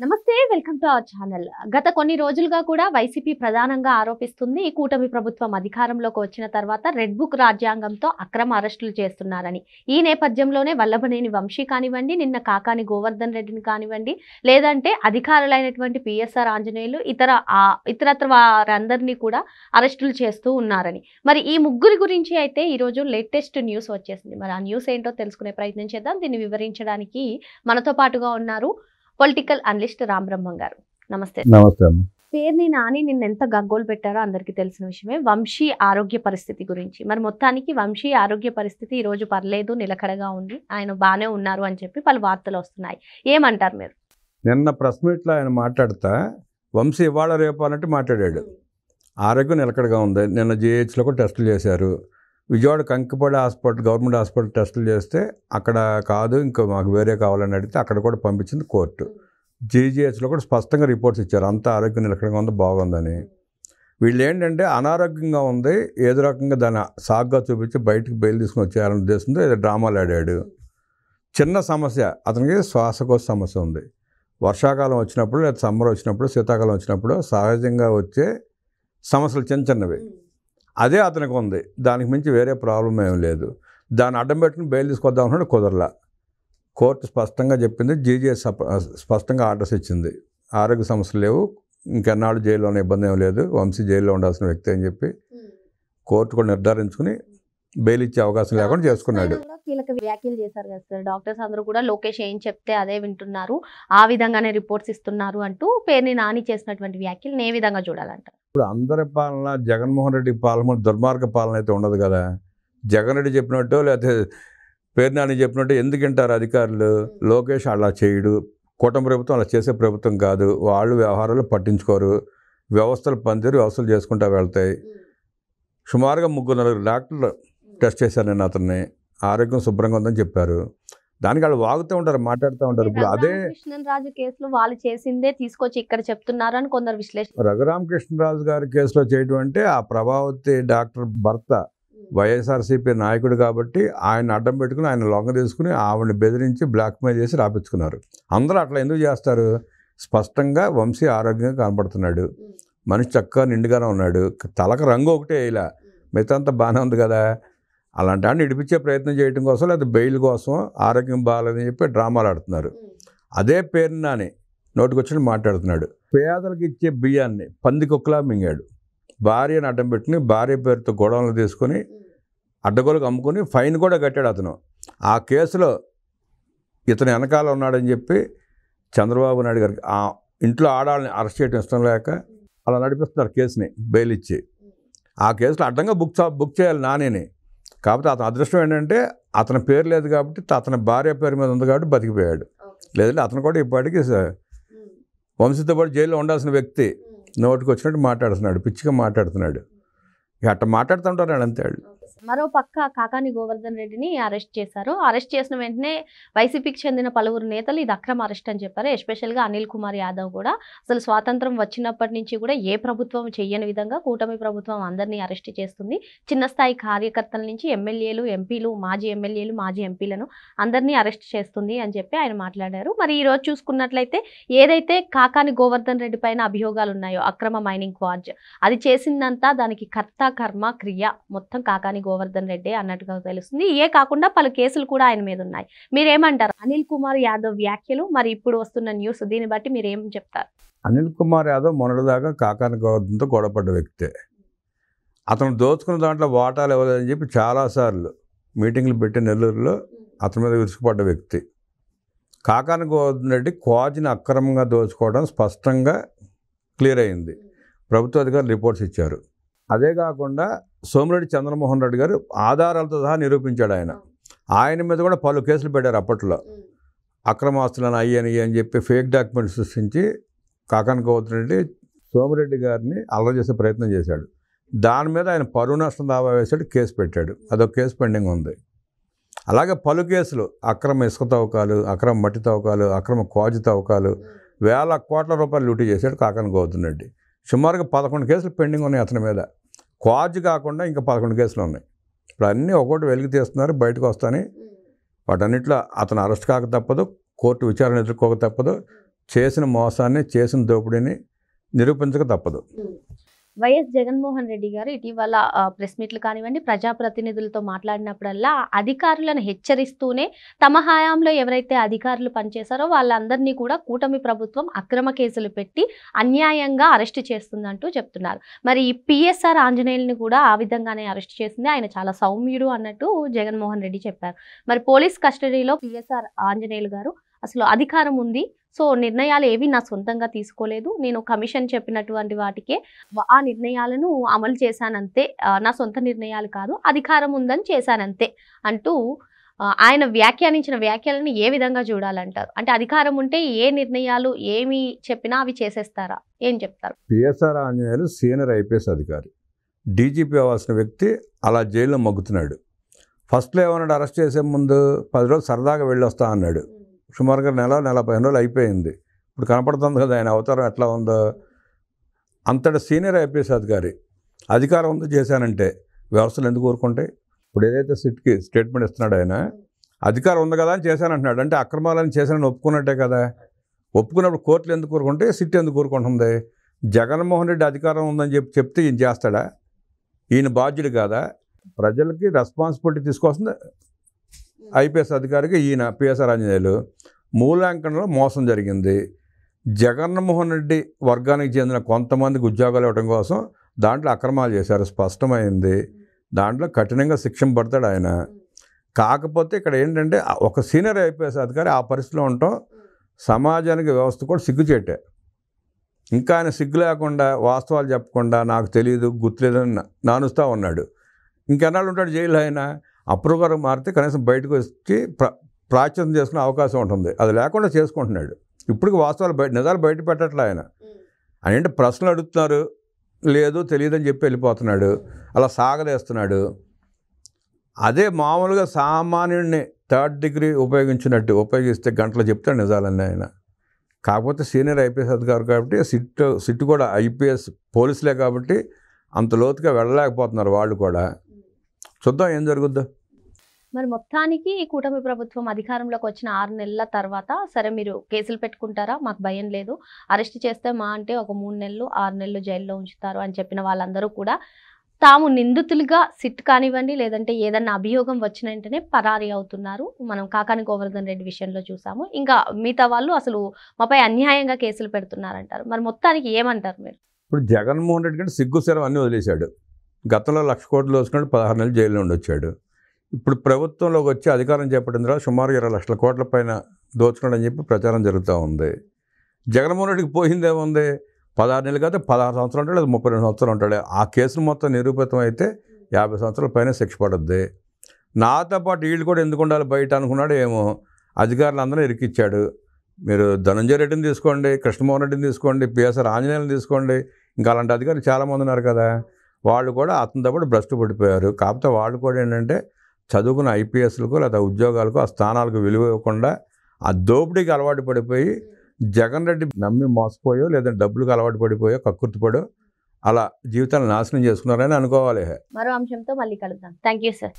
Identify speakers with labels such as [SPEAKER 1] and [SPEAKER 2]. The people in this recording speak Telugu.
[SPEAKER 1] నమస్తే, వెల్కమ్ టు అవర్ ఛానల్. గత కొన్ని రోజులుగా కూడా వైసీపీ ప్రధానంగా ఆరోపిస్తుంది ఈ కూటమి ప్రభుత్వం అధికారంలోకి వచ్చిన తర్వాత రెడ్ బుక్ రాజ్యాంగంతో అక్రమ అరెస్టులు చేస్తున్నారని. ఈ నేపథ్యంలోనే వల్లభనేని వంశీ కానివ్వండి, నిన్న కాకాని గోవర్ధన్ రెడ్డిని కానివ్వండి, లేదంటే అధికారులైనటువంటి పిఎస్ఆర్ ఆంజనేయులు ఇతరత్ర వారందరినీ కూడా అరెస్టులు చేస్తూ ఉన్నారని. మరి ఈ ముగ్గురి గురించి అయితే ఈరోజు లేటెస్ట్ న్యూస్ వచ్చేసింది. మరి ఆ న్యూస్ ఏంటో తెలుసుకునే ప్రయత్నం చేద్దాం. దీన్ని వివరించడానికి మనతో పాటుగా ఉన్నారు పొలిటికల్ అనలిస్ట్ రామ్ బ్రహ్మం గారు. నమస్తే.
[SPEAKER 2] నమస్తే అమ్మ.
[SPEAKER 1] పేర్ని నాని నిన్న ఎంత గగ్గోలు పెట్టారో అందరికీ తెలిసిన విషయమే. వంశీ ఆరోగ్య పరిస్థితి గురించి, మరి మొత్తానికి వంశీ ఆరోగ్య పరిస్థితి ఈ రోజు పర్లేదు, నిలకడగా ఉంది, ఆయన బాగానే ఉన్నారు అని చెప్పి పలు వార్తలు వస్తున్నాయి. ఏమంటారు మీరు?
[SPEAKER 2] నిన్న ప్రెస్ మీట్లో ఆయన మాట్లాడుతా వంశీ ఇవాళ రేపు అన్నట్టు మాట్లాడాడు. ఆరోగ్యం నిలకడగా ఉంది. నిన్న జిహెచ్లో కూడా టెస్టులు చేశారు. Vijayawada Kankipadu hospital, government hospital టెస్టులు చేస్తే అక్కడ కాదు, ఇంకా మాకు వేరే కావాలని అడిగితే అక్కడ కూడా పంపించింది కోర్టు. జీజీహెచ్లో కూడా స్పష్టంగా రిపోర్ట్స్ ఇచ్చారు, అంతా ఆరోగ్యం నిలకడగా ఉంది, బాగుందని. వీళ్ళు ఏంటంటే అనారోగ్యంగా ఉంది, ఏదో రకంగా దాన్ని సాగ్గా చూపించి బయటికి బయలు తీసుకుని వచ్చేయాలనే ఉద్దేశంతో ఏదో డ్రామాలు ఆడాడు. చిన్న సమస్య, అతనికి శ్వాసకోశ సమస్య ఉంది. వర్షాకాలం వచ్చినప్పుడు లేదా సమ్మర్ వచ్చినప్పుడు, శీతాకాలం వచ్చినప్పుడు సహజంగా వచ్చే సమస్యలు చిన్న చిన్నవి, అదే అతనికి ఉంది. దానికి మించి వేరే ప్రాబ్లం ఏం లేదు. దాన్ని అడ్డం పెట్టుకుని బెయిల్ తీసుకొద్దాం అన్నాడు, కుదరలా. కోర్టు స్పష్టంగా చెప్పింది, జీజీఎస్ స్పష్టంగా ఆర్డర్స్ ఇచ్చింది, ఆరోగ్య సమస్యలు లేవు, ఇంకెన్నాళ్ళు జైల్లోనే ఇబ్బంది ఏం లేదు, వంశీ జైల్లో ఉండాల్సిన వ్యక్తి అని చెప్పి కోర్టు కూడా నిర్ధారించుకుని బెయిల్ ఇచ్చే అవకాశం లేకుండా చేసుకున్నాడు.
[SPEAKER 1] కీలక వ్యాఖ్యలు చేశారు కదా సార్. డాక్టర్స్ అందరూ కూడా లోకేష్ ఏం చెప్తే అదే వింటున్నారు, ఆ విధంగానే రిపోర్ట్స్ ఇస్తున్నారు అంటూ పేర్ని నాని చేసినటువంటి వ్యాఖ్యలు ఏ విధంగా చూడాలంటారు?
[SPEAKER 2] ఇప్పుడు అందరి పాలన, జగన్మోహన్ రెడ్డి పాలన దుర్మార్గ పాలన అయితే ఉండదు కదా. జగన్ రెడ్డి చెప్పినట్టు లేకపోతే పేర్ని నాని చెప్పినట్టు ఎందుకు వింటారు అధికారులు? లోకేష్ అలా చేయడు, కూటమి ప్రభుత్వం అలా చేసే ప్రభుత్వం కాదు. వాళ్ళు వ్యవహారాలు పట్టించుకోరు, వ్యవస్థలు పనితీరు వ్యవస్థలు చేసుకుంటూ వెళ్తాయి. సుమారుగా 3-4 డాక్టర్లు టెస్ట్ చేశారు నేను, అతన్ని ఆరోగ్యం శుభ్రంగా ఉందని చెప్పారు. దానికి వాళ్ళు వాగుతూ ఉంటారు, మాట్లాడుతూ ఉంటారు. ఇప్పుడు అదే
[SPEAKER 1] కృష్ణరాజు కేసులో వాళ్ళు చేసిందే తీసుకొచ్చి ఇక్కడ చెప్తున్నారు అని కొందరు విశ్లేషణ.
[SPEAKER 2] రఘురామకృష్ణరాజు గారి కేసులో చేయడం అంటే ఆ ప్రభావతి డాక్టర్ భర్త వైఎస్ఆర్సీపీ నాయకుడు కాబట్టి ఆయన అడ్డం పెట్టుకుని, ఆయన లొంగ తీసుకుని ఆవిడని బెదిరించి బ్లాక్మెయిల్ చేసి రాపించుకున్నారు. అందరూ అట్లా ఎందుకు చేస్తారు? స్పష్టంగా వంశీ ఆరోగ్యంగా కనపడుతున్నాడు, మనిషి చక్కగా నిండుగానే ఉన్నాడు, తలకు రంగు ఒకటే ఇలా, మిగతా అంతా బాగానే ఉంది కదా. అలాంటి వాడిని ఇడిపించే ప్రయత్నం చేయడం కోసం లేదా బెయిల్ కోసం ఆరోగ్యం బాగాలేదని చెప్పి డ్రామాలు ఆడుతున్నారు. అదే పేరుని నాని నోటికొచ్చి మాట్లాడుతున్నాడు. పేదలకు ఇచ్చే బియ్యాన్ని పందికొక్కలా మింగాడు. భార్యను అడ్డం పెట్టుకుని భార్య పేరుతో గొడవలు తీసుకొని అడ్డగోలకు అమ్ముకొని ఫైన్ కూడా కట్టాడు అతను. ఆ కేసులో ఇతను వెనకాల ఉన్నాడని చెప్పి చంద్రబాబు నాయుడు గారికి ఆ ఇంట్లో ఆడాలని అరెస్ట్ చేయడం ఇష్టం లేక అలా నడిపిస్తున్నారు కేసుని బెయిల్ ఇచ్చి. ఆ కేసులో అడ్డంగా బుక్ చేయాలి నానిని. కాకపోతే అతని అదృష్టం ఏంటంటే అతని పేరు లేదు కాబట్టి, అతని భార్య పేరు మీద ఉంది కాబట్టి బతికిపోయాడు. లేదంటే అతను కూడా ఇప్పటికీ వంశీతో పాటు జైల్లో ఉండాల్సిన వ్యక్తి నోటికి వచ్చినట్టు మాట్లాడుతున్నాడు, పిచ్చిగా మాట్లాడుతున్నాడు. అట్లా మాట్లాడుతుంటారు అంతే.
[SPEAKER 1] మరో పక్క కాకాని గోవర్ధన్ రెడ్డిని అరెస్ట్ చేశారు. అరెస్ట్ చేసిన వెంటనే వైసీపీకి చెందిన పలువురు నేతలు ఇది అక్రమ అరెస్ట్ అని చెప్పారు. ఎస్పెషల్గా అనిల్ కుమార్ యాదవ్ కూడా అసలు స్వాతంత్రం వచ్చినప్పటి నుంచి కూడా ఏ ప్రభుత్వం చెయ్యని విధంగా కూటమి ప్రభుత్వం అందరినీ అరెస్ట్ చేస్తుంది. చిన్న స్థాయి కార్యకర్తల నుంచి ఎమ్మెల్యేలు, ఎంపీలు, మాజీ ఎమ్మెల్యేలు, మాజీ ఎంపీలను అందరినీ అరెస్ట్ చేస్తుంది అని చెప్పి ఆయన మాట్లాడారు. మరి ఈ రోజు చూసుకున్నట్లయితే ఏదైతే కాకాని గోవర్ధన్ రెడ్డి పైన అభియోగాలు ఉన్నాయో, అక్రమ మైనింగ్ క్వార్జ్ అది చేసిందంతా దానికి కర్త కర్మ క్రియ మొత్తం కాకాని గోవర్ధన్ రెడ్డి అన్నట్టుగా తెలుస్తుంది. ఏ కాకుండా పలు కేసులు కూడా ఆయన మీద ఉన్నాయి. మీరేమంటారు? అనిల్ కుమార్ యాదవ్ వ్యాఖ్యలు, మరి ఇప్పుడు వస్తున్న న్యూస్, దీన్ని బట్టి మీరు ఏం చెప్తారు?
[SPEAKER 2] అనిల్ కుమార్ యాదవ్ మొన్నటిదాకా కాకాని గోవర్ధన్తో గొడవపడ్డ వ్యక్తే. అతను దోచుకున్న దాంట్లో వాటాలు ఇవ్వలేదని చెప్పి చాలాసార్లు మీటింగ్లు పెట్టి నెల్లూరులో అతని మీద విరుచుకుపడ్డ వ్యక్తి. కాకాని గోవర్ధన్ రెడ్డి క్వాజ్ని అక్రమంగా దోచుకోవడం స్పష్టంగా క్లియర్ అయింది. ప్రభుత్వ అధికారులు రిపోర్ట్స్ ఇచ్చారు. అదే కాకుండా సోమిరెడ్డి చంద్రమోహన్ రెడ్డి గారు ఆధారాలతో సహా నిరూపించాడు. ఆయన మీద కూడా పలు కేసులు పెట్టారు అప్పట్లో. అక్రమాస్తులను అయ్యని అని చెప్పి ఫేక్ డాక్యుమెంట్స్ సృష్టించి కాకాని గోవర్ధన్ రెడ్డి సోమిరెడ్డి గారిని అల్లరి చేసే ప్రయత్నం చేశాడు. దాని మీద ఆయన పరువు నష్టం దావా వేసాడు, కేసు పెట్టాడు. అదొక కేసు పెండింగ్ ఉంది. అలాగే పలు కేసులు, అక్రమ ఇసుక తవ్వకాలు, అక్రమ మట్టి తవ్వకాలు, అక్రమ క్వాజ్ తవ్వకాలు, వేల కోట్ల రూపాయలు లూటీ చేశాడు కాకాని గోవర్ధన్ రెడ్డి. సుమారుగా 11 కేసులు పెండింగ్ ఉన్నాయి అతని మీద. క్వాజ్ కాకుండా ఇంకా 11 కేసులు ఉన్నాయి. ఇప్పుడు అన్నీ ఒక్కొక్కటి వెలికి తీస్తున్నారు, బయటకు వస్తాయని. వాటన్నిటిలో అతను అరెస్ట్ కాక తప్పదు, కోర్టు విచారణ ఎదుర్కోక తప్పదు. చేసిన మోసాన్ని, చేసిన దోపిడీని నిరూపించక తప్పదు.
[SPEAKER 1] వైఎస్ జగన్మోహన్ రెడ్డి గారు ఇటీవల ప్రెస్ మీట్లు కానివ్వండి, ప్రజాప్రతినిధులతో మాట్లాడినప్పుడల్లా అధికారులను హెచ్చరిస్తూనే తమ హయాంలో ఎవరైతే అధికారులు పనిచేశారో వాళ్ళందరినీ కూడా కూటమి ప్రభుత్వం అక్రమ కేసులు పెట్టి అన్యాయంగా అరెస్ట్ చేస్తుందంటూ చెప్తున్నారు. మరి ఈ పిఎస్ఆర్ ఆంజనేయుల్ని కూడా ఆ విధంగానే అరెస్ట్ చేసింది. ఆయన చాలా సౌమ్యుడు అన్నట్టు జగన్మోహన్ రెడ్డి చెప్పారు. మరి పోలీస్ కస్టడీలో పిఎస్ఆర్ ఆంజనేయులు గారు అసలు అధికారం ఉంది, సో నిర్ణయాలు ఏవి నా సొంతంగా తీసుకోలేదు, నేను కమిషన్ చెప్పినటువంటి వాటికే ఆ నిర్ణయాలను అమలు చేశానంతే, నా సొంత నిర్ణయాలు కాదు, అధికారం ఉందని చేశానంతే అంటూ ఆయన వ్యాఖ్యానించిన వ్యాఖ్యలను ఏ విధంగా చూడాలంటారు? అంటే అధికారం ఉంటే ఏ నిర్ణయాలు ఏమి చెప్పినా అవి చేసేస్తారా? ఏం చెప్తారు?
[SPEAKER 2] పిఎస్ఆర్ ఆంజనేయులు సీనియర్ ఐపీఎస్ అధికారి, డీజీపీ అవ్వాల్సిన వ్యక్తి అలా జైల్లో మగ్గుతున్నాడు. ఫస్ట్లో ఏమన్నాడు, అరెస్ట్ చేసే ముందు 10 రోజులు సరదాగా వెళ్ళొస్తా అన్నాడు. సుమారుగా నెల 15 రోజులు అయిపోయింది. ఇప్పుడు కనపడుతుంది కదా ఆయన అవతారం ఎట్లా ఉందో. అంతటి సీనియర్ ఐపీఎస్ అధికారి అధికారం ఉందో చేశానంటే వ్యవస్థలు ఎందుకు ఊరుకుంటాయి? ఇప్పుడు ఏదైతే సిట్కి స్టేట్మెంట్ ఇస్తున్నాడు ఆయన, అధికారం ఉంది కదా అని చేశానంటున్నాడు, అంటే అక్రమాలను చేశానని ఒప్పుకున్నట్టే కదా. ఒప్పుకున్నప్పుడు కోర్టులు ఎందుకు ఊరుకుంటే, సిట్ ఎందుకు ఊరుకుంటుంది? జగన్మోహన్ రెడ్డి అధికారం ఉందని చెప్తే ఈయన చేస్తాడా? ఈయన బాధ్యుడు కాదా? ప్రజలకి రెస్పాన్సిబిలిటీ తీసుకోవాల్సింది ఐపీఎస్ అధికారికి ఈయన పిఎస్ఆర్ ఆంజనేయులు. మూల్యాంకనంలో మోసం జరిగింది. జగన్మోహన్ రెడ్డి వర్గానికి చెందిన కొంతమందికి ఉద్యోగాలు ఇవ్వడం కోసం దాంట్లో అక్రమాలు చేశారు, స్పష్టమైంది. దాంట్లో కఠినంగా శిక్షణ పడతాడు ఆయన. కాకపోతే ఇక్కడ ఏంటంటే ఒక సీనియర్ ఐపీఎస్ అధికారి ఆ పరిస్థితిలో ఉండటం సమాజానికి, వ్యవస్థ కూడా సిగ్గుచేటే. ఇంకా ఆయన సిగ్గు లేకుండా వాస్తవాలు చెప్పకుండా నాకు తెలియదు, గుర్తులేదని నానుస్తూ ఉన్నాడు. ఇంకెన్నాళ్ళు ఉంటాడు జైలు ఆయన? అప్రూవర్ మారితే కనీసం బయటకు వచ్చి ప్రాచుర్యం చేసుకునే అవకాశం ఉంటుంది. అది లేకుండా చేసుకుంటున్నాడు. ఇప్పటికి వాస్తవాలు నిజాలు బయట పెట్టట్లే ఆయన. అంటే ప్రశ్నలు అడుగుతున్నారు, లేదు తెలియదని చెప్పి వెళ్ళిపోతున్నాడు, అలా సాగదేస్తున్నాడు. అదే మామూలుగా సామాన్యుడిని 3rd డిగ్రీ ఉపయోగిస్తే గంటలు చెప్తాడు నిజాలన్నీ ఆయన. కాకపోతే సీనియర్ ఐపీఎస్ అధికారి కాబట్టి సిట్ కూడా ఐపీఎస్ పోలీసులే కాబట్టి అంత లోతుగా వెళ్ళలేకపోతున్నారు వాళ్ళు కూడా. చూద్దాం ఏం జరుగుద్దో.
[SPEAKER 1] మరి మొత్తానికి కూటమి ప్రభుత్వం అధికారంలోకి వచ్చిన 6 నెలల తర్వాత సరే మీరు కేసులు పెట్టుకుంటారా, మాకు భయం లేదు, అరెస్ట్ చేస్తే మా అంటే ఒక 3 నెలలు 6 నెలలు జైల్లో ఉంచుతారు అని చెప్పిన వాళ్ళందరూ కూడా తాము నిందితులుగా సిట్ కానివ్వండి, లేదంటే ఏదన్నా అభియోగం వచ్చిన వెంటనే పరారీ అవుతున్నారు. మనం కాకాని గోవర్ధన్ రెడ్డి విషయంలో చూసాము. ఇంకా మిగతా వాళ్ళు అసలు మాపై అన్యాయంగా కేసులు పెడుతున్నారంటారు. మరి మొత్తానికి ఏమంటారు మీరు?
[SPEAKER 2] ఇప్పుడు జగన్మోహన్ రెడ్డి కంటే సిగ్గుసరం అన్నీ వదిలేశాడు. గతంలో 1,00,000 కోట్లు దోచుకున్నాడు, 16 నెలలు జైల్లో ఉండి వచ్చాడు. ఇప్పుడు ప్రభుత్వంలోకి వచ్చి అధికారం చేపట్టిన తర్వాత సుమారు 20 లక్షల కోట్ల పైన దోచుకున్నాడని చెప్పి ప్రచారం జరుగుతూ ఉంది. జగన్మోహన్ రెడ్డికి పోయిందేముంది? 16 నెలలు కాదు, 16 సంవత్సరాలు ఉంటాడు, లేదా 32 సంవత్సరాలు ఉంటాడు. ఆ కేసులు మొత్తం నిరూపితం అయితే 50 సంవత్సరాల పైన శిక్ష పడుద్ది. నాతో పాటు వీళ్ళు కూడా ఎందుకు ఉండాలి బయట అనుకున్నాడు ఏమో. అధికారులందరూ ఇరికిచ్చాడు. మీరు ధనంజయ రెడ్డిని తీసుకోండి, కృష్ణమోహన్ రెడ్డిని తీసుకోండి, పిఎస్ఆర్ ఆంజనేయులను తీసుకోండి, ఇంకా అలాంటి అధికారులు చాలామంది ఉన్నారు కదా. వాళ్ళు కూడా అతనితో పాటు భ్రష్టు పడిపోయారు. కాకపోతే వాళ్ళు కూడా ఏంటంటే చదువుకున్న ఐపీఎస్లకు లేదా ఉద్యోగాలకు ఆ స్థానాలకు విలువ ఇవ్వకుండా ఆ దోపిడీకి అలవాటు పడిపోయి జగన్ రెడ్డి నమ్మి మోసపోయో లేదా డబ్బులకు అలవాటు పడిపోయో కక్కుర్తిపడో అలా జీవితాలను నాశనం చేసుకున్నారని అనుకోవాలి.
[SPEAKER 1] మరో అంశంతో మళ్ళీ కలుద్దాం. Thank you sir.